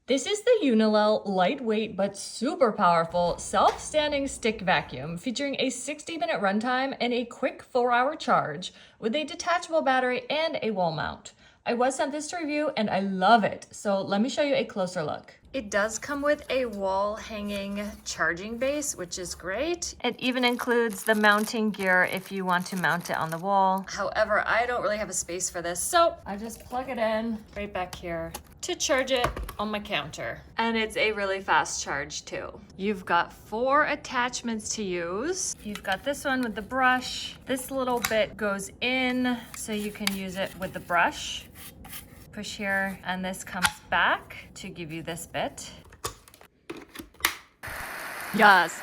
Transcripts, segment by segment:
This is the Uninell lightweight but super powerful self-standing stick vacuum featuring a 60-minute runtime and a quick 4-hour charge with a detachable battery and a wall mount. I was sent this to review and I love it, so let me show you a closer look. It does come with a wall hanging charging base, which is great. It even includes the mounting gear if you want to mount it on the wall. However, I don't really have a space for this, so I just plug it in right back here to charge it on my counter. And it's a really fast charge too. You've got 4 attachments to use. You've got this one with the brush. This little bit goes in so you can use it with the brush. Push here, and this comes back to give you this bit. Yes.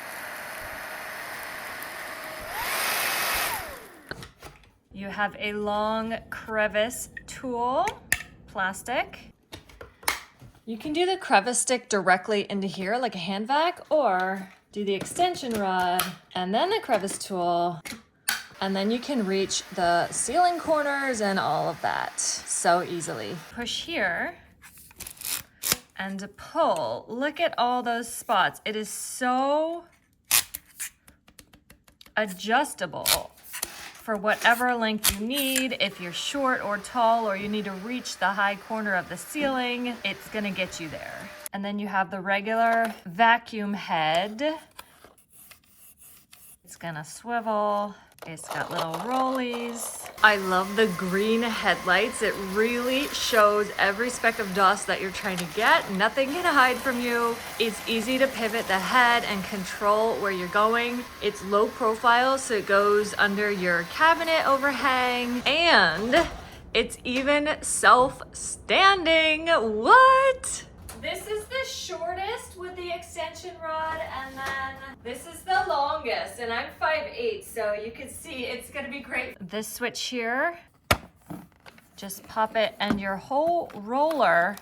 You have a long crevice tool, plastic. You can do the crevice stick directly into here like a hand vac, or do the extension rod and then the crevice tool. And then you can reach the ceiling corners and all of that so easily. Push here and pull. Look at all those spots. It is so adjustable for whatever length you need. If you're short or tall, or you need to reach the high corner of the ceiling, it's gonna get you there. And then you have the regular vacuum head. It's gonna swivel. It's got little rollies. I love the green headlights. It really shows every speck of dust that you're trying to get. Nothing can hide from you. It's easy to pivot the head and control where you're going. It's low profile, so it goes under your cabinet overhang. And it's even self-standing. What? This is the shortest with the extension rod, and then this is the longest, and I'm 5'8", so you can see it's gonna be great. This switch here, just pop it, and your whole roller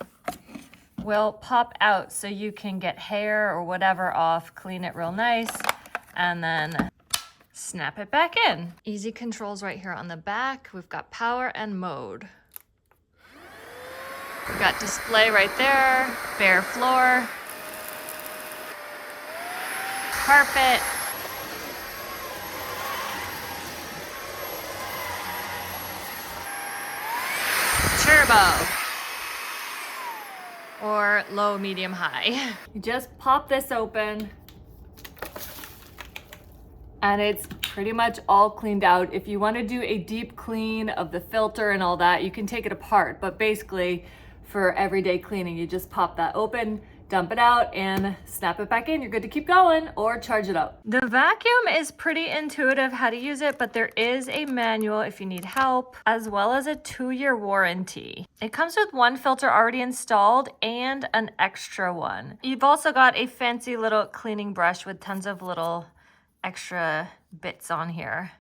will pop out so you can get hair or whatever off, clean it real nice, and then snap it back in. Easy controls right here on the back. We've got power and mode. We've got display right there, bare floor, carpet, turbo, or low, medium, high. You just pop this open and it's pretty much all cleaned out. If you want to do a deep clean of the filter and all that, you can take it apart, but basically for everyday cleaning, you just pop that open, dump it out, and snap it back in. You're good to keep going or charge it up. The vacuum is pretty intuitive how to use it, but there is a manual if you need help, as well as a 2-year warranty. It comes with 1 filter already installed and an extra one. You've also got a fancy little cleaning brush with tons of little extra bits on here.